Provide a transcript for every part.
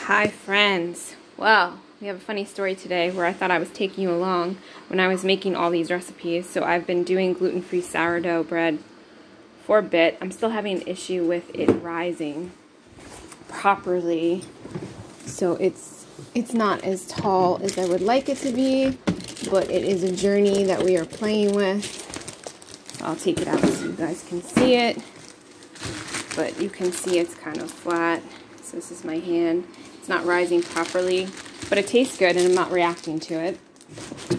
Hi friends. Well, we have a funny story today where I thought I was taking you along when I was making all these recipes. So I've been doing gluten-free sourdough bread for a bit. I'm still having an issue with it rising properly. So it's not as tall as I would like it to be, but it is a journey that we are playing with. So I'll take it out so you guys can see it. But you can see it's kind of flat. So this is my hand. It's not rising properly, but it tastes good and I'm not reacting to it.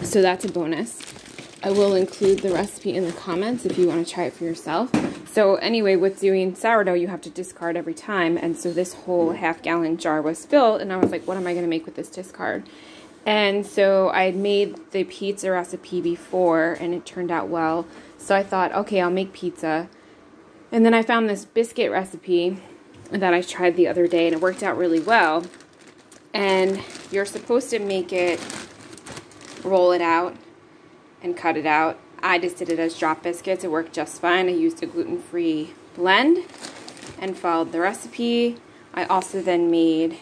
So that's a bonus. I will include the recipe in the comments if you want to try it for yourself. So anyway, with doing sourdough, you have to discard every time. And so this whole half-gallon jar was filled and I was like, what am I going to make with this discard? And so I had made the pizza recipe before and it turned out well. So I thought, okay, I'll make pizza. And then I found this biscuit recipe that I tried the other day and it worked out really well. And you're supposed to make it, roll it out and cut it out. I just did it as drop biscuits. It worked just fine. I used a gluten-free blend and followed the recipe. I also then made,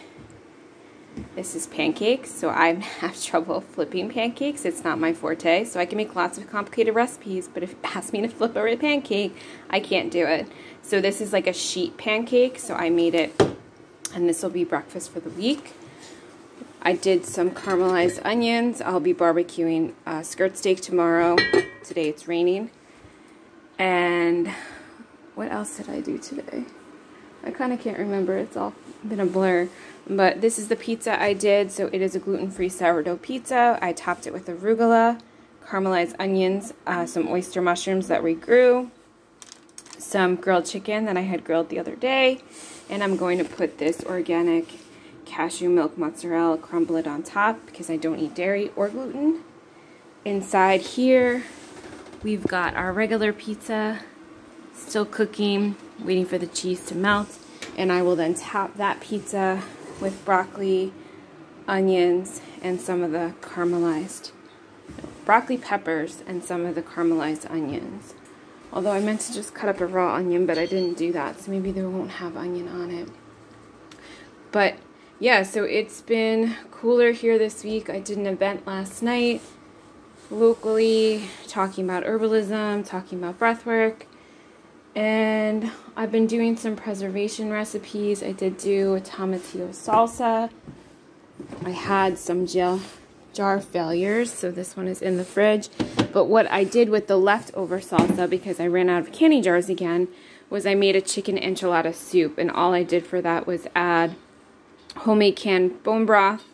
this is pancakes, so I have trouble flipping pancakes. It's not my forte, so I can make lots of complicated recipes, but if you ask me to flip a pancake, I can't do it. So this is like a sheet pancake, so I made it, and this will be breakfast for the week. I did some caramelized onions. I'll be barbecuing skirt steak tomorrow. Today it's raining. And what else did I do today? I kind of can't remember. It's all been a blur. But this is the pizza I did. So it is a gluten-free sourdough pizza. I topped it with arugula, caramelized onions, some oyster mushrooms that we grew, some grilled chicken that I had grilled the other day, and I'm going to put this organic cashew milk mozzarella, crumble it on top because I don't eat dairy or gluten. Inside here, we've got our regular pizza, still cooking, waiting for the cheese to melt, and I will then top that pizza with broccoli, onions, and some of the caramelized, broccoli peppers, and some of the caramelized onions. Although I meant to just cut up a raw onion, but I didn't do that, so maybe they won't have onion on it. But yeah, so it's been cooler here this week. I did an event last night locally, talking about herbalism, talking about breathwork, and I've been doing some preservation recipes. I did do a tomatillo salsa. I had some jar failures, so this one is in the fridge. But what I did with the leftover salsa, because I ran out of candy jars again, was I made a chicken enchilada soup, and all I did for that was add homemade canned bone broth,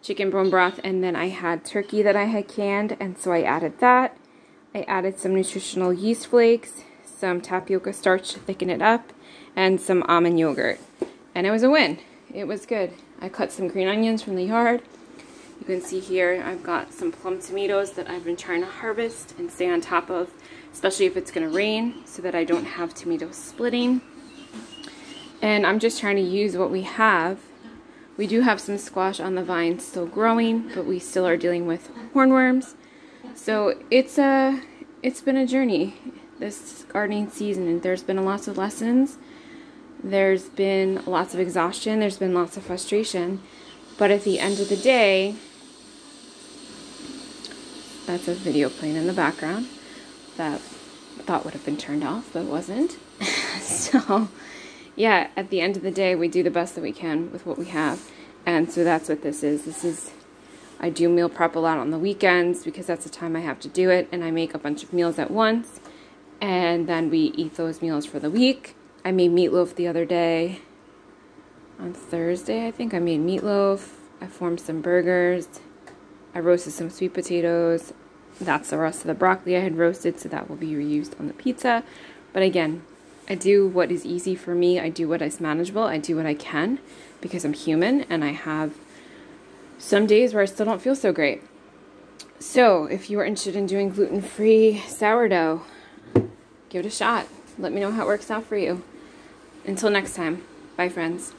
chicken bone broth, and then I had turkey that I had canned, and so I added that. I added some nutritional yeast flakes, some tapioca starch to thicken it up, and some almond yogurt. And it was a win. It was good. I cut some green onions from the yard. You can see here I've got some plum tomatoes that I've been trying to harvest and stay on top of, especially if it's going to rain, so that I don't have tomatoes splitting. And I'm just trying to use what we have. We do have some squash on the vine still growing, but we still are dealing with hornworms. So it's been a journey this gardening season, and there's been lots of lessons. There's been lots of exhaustion. There's been lots of frustration. But at the end of the day, that's a video playing in the background that I thought would have been turned off, but wasn't. So yeah, at the end of the day, we do the best that we can with what we have. And so that's what this is. I do meal prep a lot on the weekends because that's the time I have to do it. And I make a bunch of meals at once. And then we eat those meals for the week. I made meatloaf the other day. On Thursday, I think I made meatloaf. I formed some burgers. I roasted some sweet potatoes. That's the rest of the broccoli I had roasted, so that will be reused on the pizza. But again, I do what is easy for me. I do what is manageable. I do what I can because I'm human and I have some days where I still don't feel so great. So if you are interested in doing gluten-free sourdough, give it a shot. Let me know how it works out for you. Until next time, bye friends.